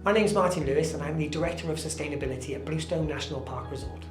My name's Martin Lewis and I'm the Director of Sustainability at Bluestone National Park Resort.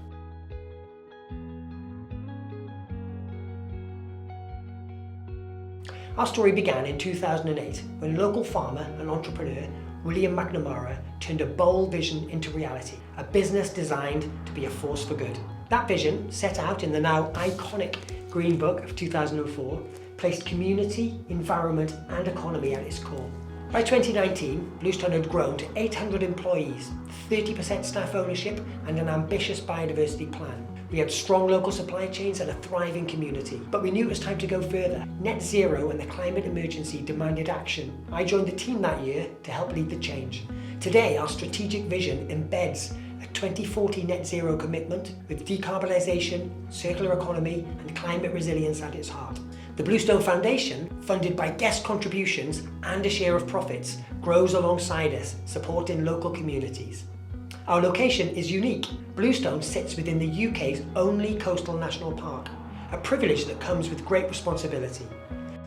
Our story began in 2008 when local farmer and entrepreneur William McNamara turned a bold vision into reality, a business designed to be a force for good. That vision, set out in the now iconic Green Book of 2004, placed community, environment and economy at its core. By 2019, Bluestone had grown to 800 employees, 30% staff ownership and an ambitious biodiversity plan. We had strong local supply chains and a thriving community, but we knew it was time to go further. Net zero and the climate emergency demanded action. I joined the team that year to help lead the change. Today, our strategic vision embeds a 2040 net zero commitment with decarbonisation, circular economy and climate resilience at its heart. The Bluestone Foundation, funded by guest contributions and a share of profits, grows alongside us, supporting local communities. Our location is unique. Bluestone sits within the UK's only coastal national park, a privilege that comes with great responsibility.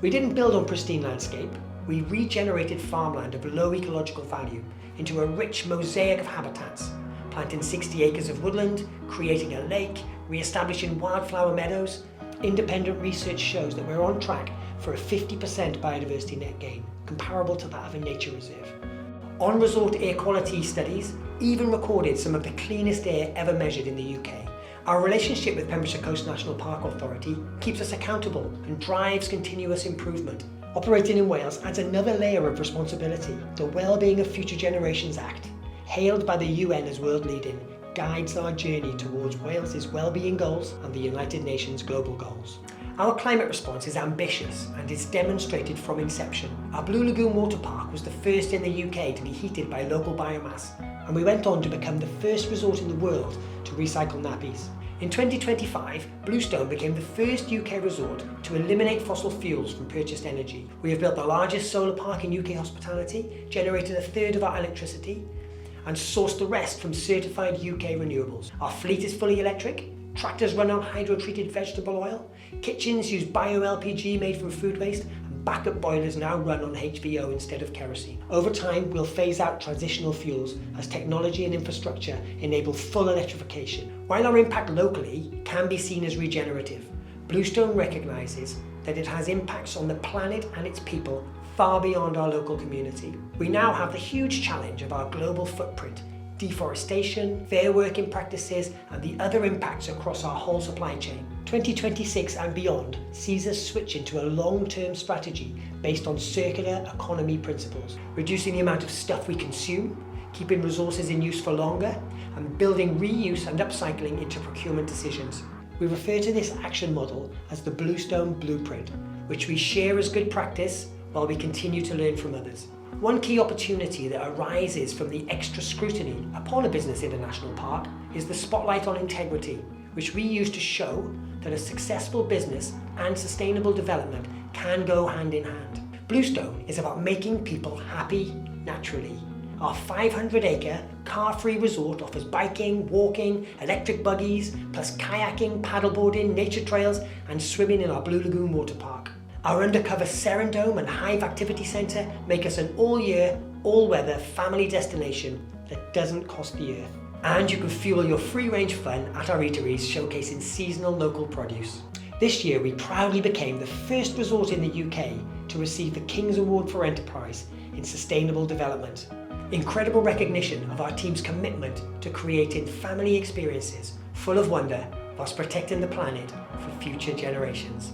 We didn't build on pristine landscape, we regenerated farmland of low ecological value into a rich mosaic of habitats, planting 60 acres of woodland, creating a lake, re-establishing wildflower meadows. Independent research shows that we're on track for a 50% biodiversity net gain, comparable to that of a nature reserve. On-resort air quality studies even recorded some of the cleanest air ever measured in the UK. Our relationship with Pembrokeshire Coast National Park Authority keeps us accountable and drives continuous improvement. Operating in Wales adds another layer of responsibility. The Wellbeing of Future Generations Act, hailed by the UN as world leading, guides our journey towards Wales's wellbeing goals and the United Nations global goals. Our climate response is ambitious and is demonstrated from inception. Our Blue Lagoon Water Park was the first in the UK to be heated by local biomass, and we went on to become the first resort in the world to recycle nappies. In 2025, Bluestone became the first UK resort to eliminate fossil fuels from purchased energy. We have built the largest solar park in UK hospitality, generated a third of our electricity, and sourced the rest from certified UK renewables. Our fleet is fully electric, tractors run on hydro-treated vegetable oil, kitchens use bio-LPG made from food waste, and backup boilers now run on HVO instead of kerosene. Over time, we'll phase out transitional fuels as technology and infrastructure enable full electrification. While our impact locally can be seen as regenerative, Bluestone recognises that it has impacts on the planet and its people far beyond our local community. We now have the huge challenge of our global footprint, deforestation, fair working practices, and the other impacts across our whole supply chain. 2026 and beyond sees us switch into a long-term strategy based on circular economy principles, reducing the amount of stuff we consume, keeping resources in use for longer, and building reuse and upcycling into procurement decisions. We refer to this action model as the Bluestone Blueprint, which we share as good practice while we continue to learn from others. One key opportunity that arises from the extra scrutiny upon a business in a national park is the spotlight on integrity, which we use to show that a successful business and sustainable development can go hand in hand. Bluestone is about making people happy naturally. Our 500-acre, car-free resort offers biking, walking, electric buggies, plus kayaking, paddleboarding, nature trails, and swimming in our Blue Lagoon Water Park. Our undercover Serendome and Hive Activity Centre make us an all-year, all-weather family destination that doesn't cost the earth. And you can fuel your free-range fun at our eateries showcasing seasonal local produce. This year we proudly became the first resort in the UK to receive the King's Award for Enterprise in Sustainable Development. Incredible recognition of our team's commitment to creating family experiences full of wonder whilst protecting the planet for future generations.